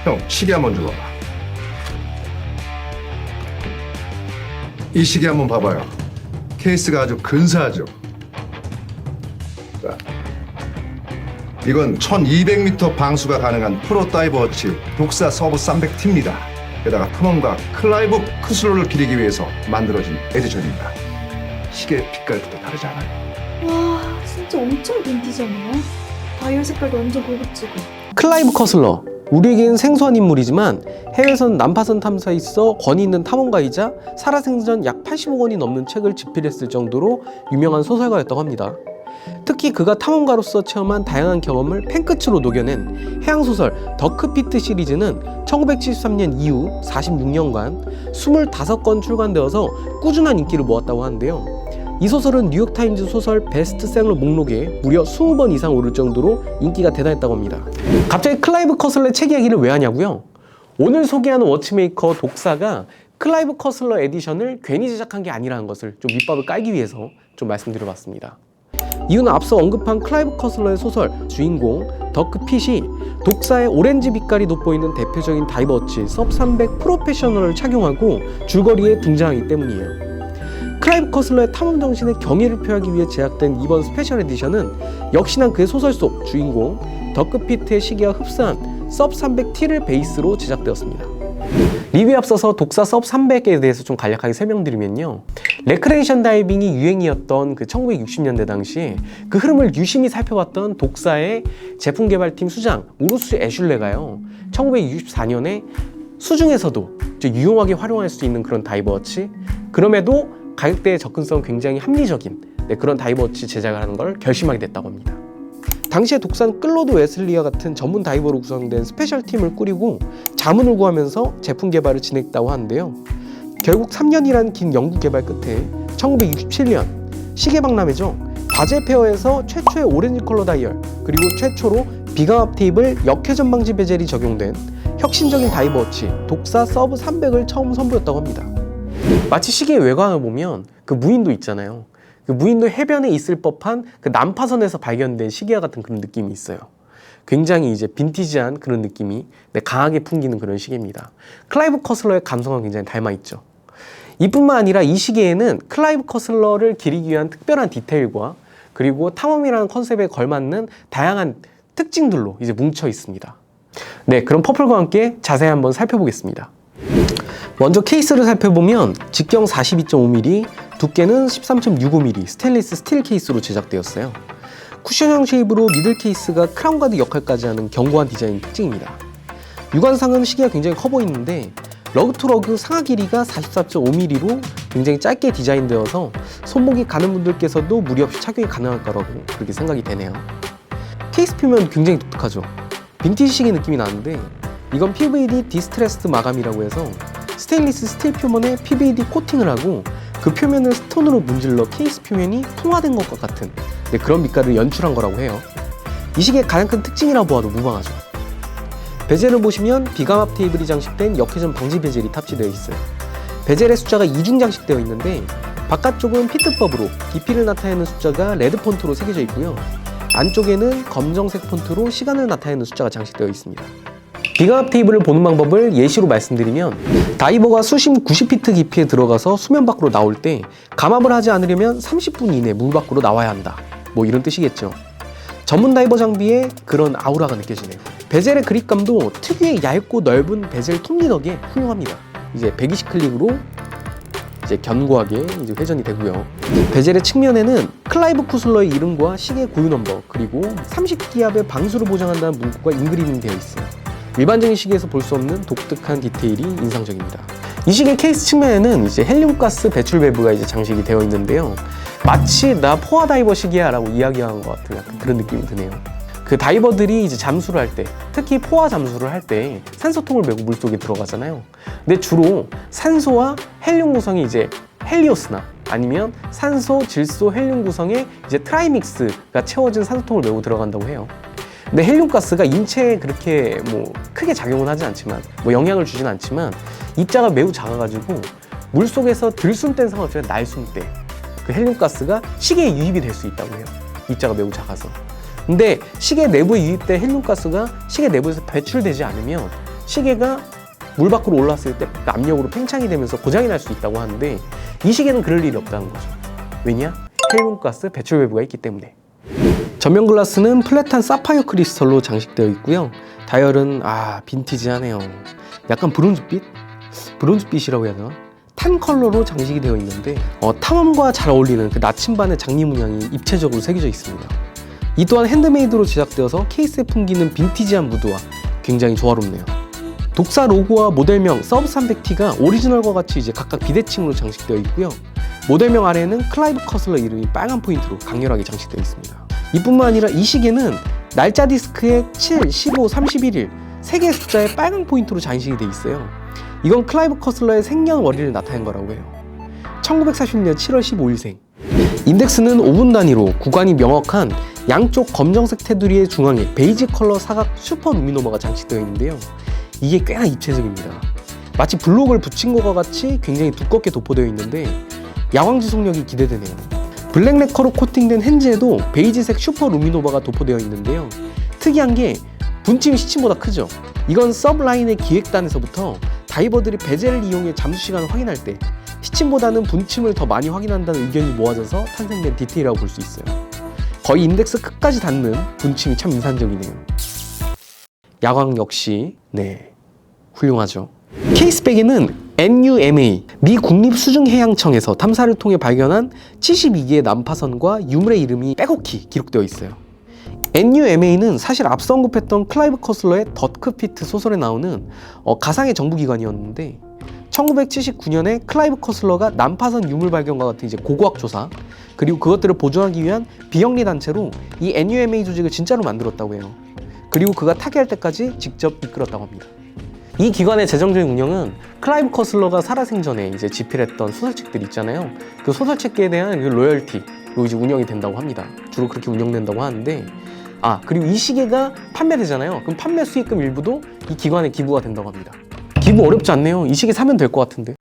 형, 시계 한번 줘봐. 이 시계 한번 봐봐요. 케이스가 아주 근사하죠. 자, 이건 1200m 방수가 가능한 프로 다이버 워치 독사 서브 300T입니다. 게다가 탐험가 클라이브 쿠슬러를 기리기 위해서 만들어진 에디션입니다. 시계 빛깔부터 다르지 않아요? 와, 진짜 엄청 빈티지하네요. 다이얼 색깔도 완전 고급지고. 클라이브 커슬러, 우리에겐 생소한 인물이지만 해외에서는 난파선 탐사에 있어 권위 있는 탐험가이자 살아생전 약 80억 원이 넘는 책을 집필했을 정도로 유명한 소설가였다고 합니다. 특히 그가 탐험가로서 체험한 다양한 경험을 펜끝으로 녹여낸 해양소설 더크피트 시리즈는 1973년 이후 46년간 25권 출간되어서 꾸준한 인기를 모았다고 하는데요. 이 소설은 뉴욕타임즈 소설 베스트셀러 목록에 무려 20번 이상 오를 정도로 인기가 대단했다고 합니다. 갑자기 클라이브 커슬러의 책 이야기를 왜 하냐고요? 오늘 소개하는 워치메이커 독사가 클라이브 커슬러 에디션을 괜히 제작한 게 아니라는 것을 좀 밑밥을 깔기 위해서 좀 말씀드려봤습니다. 이유는 앞서 언급한 클라이브 커슬러의 소설 주인공 더크 핏이 독사의 오렌지 빛깔이 돋보이는 대표적인 다이버워치 섭 300 프로페셔널을 착용하고 줄거리에 등장하기 때문이에요. 클라이브 커슬러의 탐험 정신의 경의를 표하기 위해 제작된 이번 스페셜 에디션은 역시나 그의 소설 속 주인공 더크 피트의 시계와 흡사한 섭 300T를 베이스로 제작되었습니다. 리뷰에 앞서서 독사 섭 300에 대해서 좀 간략하게 설명드리면요. 레크레이션 다이빙이 유행이었던 그 1960년대 당시에 그 흐름을 유심히 살펴봤던 독사의 제품 개발팀 수장 우루스 애슐레가요. 1964년에 수중에서도 유용하게 활용할 수 있는 그런 다이버워치, 그럼에도 가격대의 접근성 굉장히 합리적인 그런 다이버워치 제작을 하는 걸 결심하게 됐다고 합니다. 당시에 독사는 클로드 웨슬리와 같은 전문 다이버로 구성된 스페셜 팀을 꾸리고 자문을 구하면서 제품 개발을 진행했다고 하는데요. 결국 3년이라는 긴 연구 개발 끝에 1967년 시계 박람회죠. 바젤 페어에서 최초의 오렌지 컬러 다이얼, 그리고 최초로 비강압 테이블 역회전 방지 베젤이 적용된 혁신적인 다이버워치 독사 서브 300을 처음 선보였다고 합니다. 마치 시계의 외관을 보면 그 무인도 있잖아요. 그 무인도 해변에 있을 법한 그 난파선에서 발견된 시계와 같은 그런 느낌이 있어요. 굉장히 이제 빈티지한 그런 느낌이 강하게 풍기는 그런 시계입니다. 클라이브 커슬러의 감성과 굉장히 닮아있죠. 이뿐만 아니라 이 시계에는 클라이브 커슬러를 기리기 위한 특별한 디테일과 그리고 탐험이라는 컨셉에 걸맞는 다양한 특징들로 이제 뭉쳐 있습니다. 네, 그럼 퍼플과 함께 자세히 한번 살펴보겠습니다. 먼저 케이스를 살펴보면 직경 42.5mm, 두께는 13.65mm 스테인리스 스틸 케이스로 제작되었어요. 쿠션형 쉐입으로 미들 케이스가 크라운 가드 역할까지 하는 견고한 디자인 특징입니다. 육안상은 시계가 굉장히 커 보이는데 러그 투 러그 상하 길이가 44.5mm로 굉장히 짧게 디자인되어서 손목이 가는 분들께서도 무리 없이 착용이 가능할 거라고 그렇게 생각이 되네요. 케이스 표면 굉장히 독특하죠. 빈티지 시계 느낌이 나는데 이건 PVD 디스트레스드 마감이라고 해서 스테인리스 스틸 표면에 PVD 코팅을 하고 그 표면을 스톤으로 문질러 케이스 표면이 통화된 것과 같은 그런 빛깔을 연출한 거라고 해요. 이 시계의 가장 큰 특징이라 보아도 무방하죠. 베젤을 보시면 비감압 테이블이 장식된 역회전 방지 베젤이 탑재되어 있어요. 베젤의 숫자가 이중 장식되어 있는데 바깥쪽은 피트법으로 깊이를 나타내는 숫자가 레드 폰트로 새겨져 있고요. 안쪽에는 검정색 폰트로 시간을 나타내는 숫자가 장식되어 있습니다. 비감압 테이블을 보는 방법을 예시로 말씀드리면 다이버가 수심 90피트 깊이에 들어가서 수면 밖으로 나올 때 감압을 하지 않으려면 30분 이내 물 밖으로 나와야 한다. 뭐 이런 뜻이겠죠. 전문 다이버 장비에 그런 아우라가 느껴지네요. 베젤의 그립감도 특유의 얇고 넓은 베젤 톱니 덕에 훌륭합니다. 이제 120클릭으로 이제 견고하게 이제 회전이 되고요. 베젤의 측면에는 클라이브 쿠슬러의 이름과 시계 고유 넘버, 그리고 30기압의 방수를 보장한다는 문구가 인그리딩 되어 있어요. 일반적인 시계에서 볼 수 없는 독특한 디테일이 인상적입니다. 이 시계 케이스 측면에는 이제 헬륨가스 배출 밸브가 이제 장식이 되어 있는데요. 마치 나 포화 다이버 시계야 라고 이야기하는 것 같은 약간 그런 느낌이 드네요. 그 다이버들이 이제 잠수를 할 때, 특히 포화 잠수를 할 때 산소통을 메고 물속에 들어가잖아요. 근데 주로 산소와 헬륨 구성이 이제 헬리오스나 아니면 산소, 질소, 헬륨 구성의 이제 트라이믹스가 채워진 산소통을 메고 들어간다고 해요. 근데 헬륨가스가 인체에 그렇게 뭐 크게 작용은 하지 않지만 영향을 주진 않지만 입자가 매우 작아가지고 물속에서 들숨뗀 상황에서 날숨 때 그 헬륨가스가 시계에 유입이 될 수 있다고 해요. 입자가 매우 작아서. 근데 시계 내부에 유입된 헬륨가스가 시계 내부에서 배출되지 않으면 시계가 물 밖으로 올랐을 때 압력으로 팽창이 되면서 고장이 날 수 있다고 하는데 이 시계는 그럴 일이 없다는 거죠. 왜냐? 헬륨가스 배출 밸브가 있기 때문에. 전면 글라스는 플랫한 사파이어 크리스털로 장식되어 있고요. 다이얼은 빈티지하네요. 약간 브론즈빛? 브론즈빛이라고 해야 되나? 탄 컬러로 장식이 되어 있는데 탐험과 잘 어울리는 그 나침반의 장미 문양이 입체적으로 새겨져 있습니다. 이 또한 핸드메이드로 제작되어서 케이스에 풍기는 빈티지한 무드와 굉장히 조화롭네요. 독사 로고와 모델명 서브 300T가 오리지널과 같이 이제 각각 비대칭으로 장식되어 있고요. 모델명 아래에는 클라이브 커슬러 이름이 빨간 포인트로 강렬하게 장식되어 있습니다. 이뿐만 아니라 이 시계는 날짜 디스크에 7, 15, 31일 3개의 숫자에 빨간 포인트로 장식이 되어 있어요. 이건 클라이브 커슬러의 생년월일을 나타낸 거라고 해요. 1941년 7월 15일생. 인덱스는 5분 단위로 구간이 명확한 양쪽 검정색 테두리의 중앙에 베이지 컬러 사각 슈퍼 루미노마가 장식되어 있는데요. 이게 꽤나 입체적입니다. 마치 블록을 붙인 것과 같이 굉장히 두껍게 도포되어 있는데 야광 지속력이 기대되네요. 블랙 레커로 코팅된 핸즈에도 베이지색 슈퍼 루미노바가 도포되어 있는데요. 특이한 게 분침이 시침보다 크죠. 이건 서브라인의 기획단에서부터 다이버들이 베젤을 이용해 잠수 시간을 확인할 때 시침보다는 분침을 더 많이 확인한다는 의견이 모아져서 탄생된 디테일이라고 볼 수 있어요. 거의 인덱스 끝까지 닿는 분침이 참 인상적이네요. 야광 역시 훌륭하죠. 케이스백에는 NUMA 미 국립수중해양청에서 탐사를 통해 발견한 72개의 난파선과 유물의 이름이 빼곡히 기록되어 있어요. NUMA는 사실 앞서 언급했던 클라이브 커슬러의 더크피트 소설에 나오는 가상의 정부기관이었는데 1979년에 클라이브 커슬러가 난파선 유물 발견과 같은 이제 고고학 조사 그리고 그것들을 보존하기 위한 비영리 단체로 이 NUMA 조직을 진짜로 만들었다고 해요. 그리고 그가 타계할 때까지 직접 이끌었다고 합니다. 이 기관의 재정적인 운영은 클라이브 커슬러가 살아생전에 이제 집필했던 소설책들 있잖아요. 그 소설책에 대한 그 로열티로 이제 운영이 된다고 합니다. 주로 그렇게 운영된다고 하는데 그리고 이 시계가 판매되잖아요. 그럼 판매 수익금 일부도 이 기관에 기부가 된다고 합니다. 기부 어렵지 않네요. 이 시계 사면 될 것 같은데.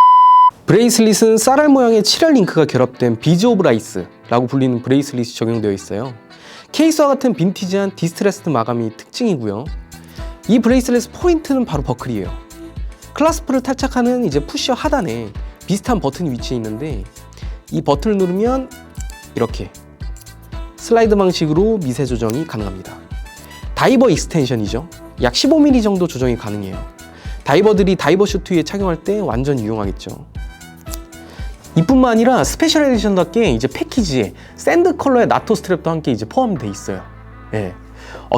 브레이슬릿은 쌀알 모양의 7열 링크가 결합된 비즈 오브 라이스라고 불리는 브레이슬릿이 적용되어 있어요. 케이스와 같은 빈티지한 디스트레스드 마감이 특징이고요. 이 브레이슬릿 포인트는 바로 버클이에요. 클라스프를 탈착하는 이제 푸셔 하단에 비슷한 버튼이 위치해 있는데 이 버튼을 누르면 이렇게 슬라이드 방식으로 미세 조정이 가능합니다. 다이버 익스텐션이죠. 약 15mm 정도 조정이 가능해요. 다이버들이 다이버 슈트 위에 착용할 때 완전 유용하겠죠. 이뿐만 아니라 스페셜 에디션답게 이제 패키지에 샌드 컬러의 나토 스트랩도 함께 이제 포함되어 있어요.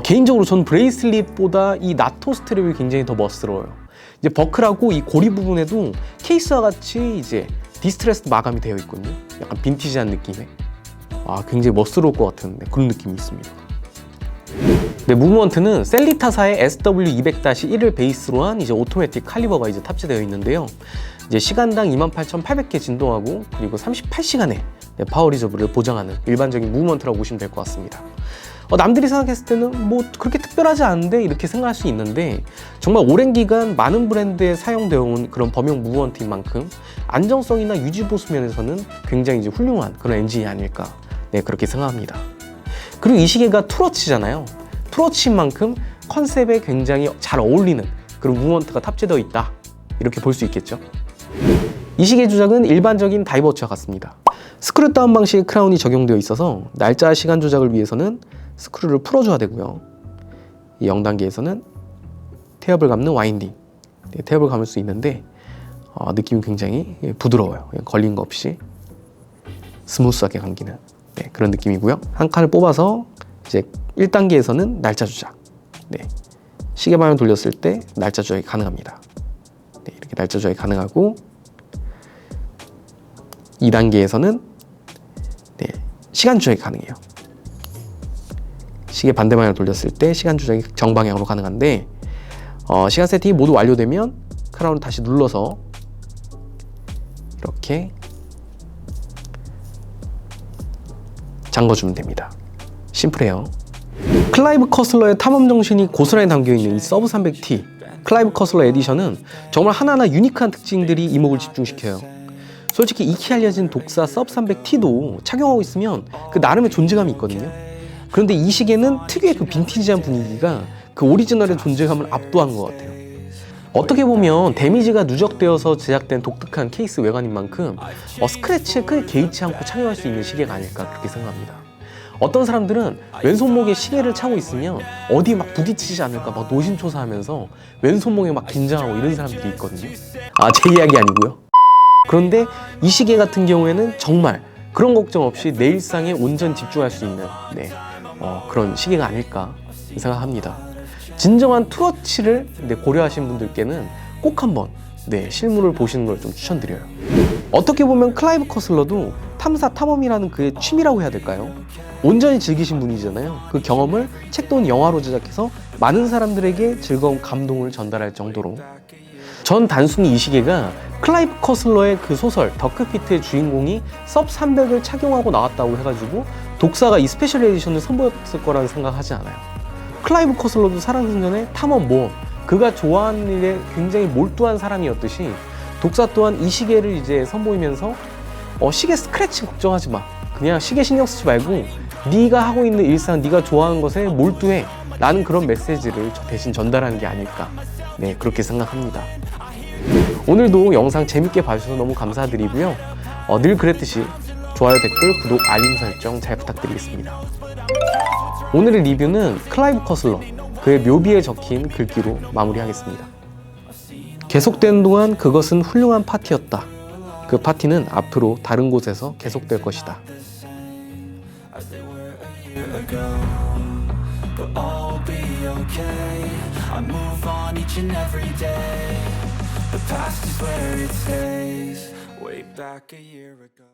개인적으로 전 브레이슬릿보다 이 나토 스트랩이 굉장히 더 멋스러워요. 이제 버클하고 이 고리 부분에도 케이스와 같이 이제 디스트레스 마감이 되어 있거든요. 약간 빈티지한 느낌의 굉장히 멋스러울 것 같은 그런 느낌이 있습니다. 무브먼트는 셀리타사의 SW200-1을 베이스로 한 이제 오토매틱 칼리버가 이제 탑재되어 있는데요. 이제 시간당 28,800개 진동하고 그리고 38시간의 파워 리저브를 보장하는 일반적인 무브먼트라고 보시면 될 것 같습니다. 남들이 생각했을 때는 뭐 그렇게 특별하지 않은데 이렇게 생각할 수 있는데 정말 오랜 기간 많은 브랜드에 사용되어 온 그런 범용 무브먼트인 만큼 안정성이나 유지 보수 면에서는 굉장히 이제 훌륭한 그런 엔진이 아닐까 그렇게 생각합니다. 그리고 이 시계가 투러치잖아요. 투러치인 만큼 컨셉에 굉장히 잘 어울리는 그런 무브먼트가 탑재되어 있다 이렇게 볼 수 있겠죠. 이 시계 조작은 일반적인 다이버워치와 같습니다. 스크류 다운 방식의 크라운이 적용되어 있어서 날짜 시간 조작을 위해서는 스크류를 풀어줘야 되고요. 이 0단계에서는 태엽을 감는 와인딩, 태엽을 감을 수 있는데 느낌이 굉장히 부드러워요. 걸린 거 없이 스무스하게 감기는 그런 느낌이고요. 한 칸을 뽑아서 이제 1단계에서는 날짜 조작, 시계 방향을 돌렸을 때 날짜 조작이 가능합니다. 이렇게 날짜 조작이 가능하고 2단계에서는 시간 조작이 가능해요. 시계 반대 방향을 돌렸을 때 시간 조작이 정방향으로 가능한데 시간 세팅이 모두 완료되면 크라운을 다시 눌러서 이렇게 잠궈주면 됩니다. 심플해요. 클라이브 커슬러의 탐험 정신이 고스란히 담겨있는 이 서브 300T 클라이브 커슬러 에디션은 정말 하나하나 유니크한 특징들이 이목을 집중시켜요. 솔직히 익히 알려진 독사 서브 300T도 착용하고 있으면 그 나름의 존재감이 있거든요. 그런데 이 시계는 특유의 그 빈티지한 분위기가 그 오리지널의 존재감을 압도한 것 같아요. 어떻게 보면 데미지가 누적되어서 제작된 독특한 케이스 외관인 만큼 스크래치에 크게 개의치 않고 착용할 수 있는 시계가 아닐까 그렇게 생각합니다. 어떤 사람들은 왼손목에 시계를 차고 있으면 어디 막 부딪히지 않을까 막 노심초사하면서 왼손목에 막 긴장하고 이런 사람들이 있거든요. 제 이야기 아니고요. 그런데 이 시계 같은 경우에는 정말 그런 걱정 없이 내 일상에 온전히 집중할 수 있는 그런 시계가 아닐까 생각합니다. 진정한 투어치를 고려하신 분들께는 꼭 한번 실물을 보시는 걸 좀 추천드려요. 어떻게 보면 클라이브 커슬러도 탐사 탐험이라는 그의 취미라고 해야 될까요? 온전히 즐기신 분이잖아요. 그 경험을 책 또는 영화로 제작해서 많은 사람들에게 즐거운 감동을 전달할 정도로 전 단순히 이 시계가 클라이브 커슬러의 그 소설 더크피트의 주인공이 섭 300을 착용하고 나왔다고 해가지고 독사가 이 스페셜 에디션을 선보였을 거라는 생각하지 않아요. 클라이브 커슬러도 살아생전의 탐험 모험, 그가 좋아하는 일에 굉장히 몰두한 사람이었듯이 독사 또한 이 시계를 이제 선보이면서 시계 스크래치 걱정하지 마, 그냥 시계 신경 쓰지 말고 네가 하고 있는 일상, 네가 좋아하는 것에 몰두해 라는 그런 메시지를 대신 전달하는 게 아닐까 그렇게 생각합니다. 오늘도 영상 재밌게 봐주셔서 너무 감사드리고요. 늘 그랬듯이 좋아요, 댓글, 구독, 알림 설정 잘 부탁드리겠습니다. 오늘의 리뷰는 클라이브 커슬러, 그의 묘비에 적힌 글귀로 마무리하겠습니다. 계속되는 동안 그것은 훌륭한 파티였다. 그 파티는 앞으로 다른 곳에서 계속될 것이다. But all be okay. I move on each and every day. The past is where it stays. Way back a year ago.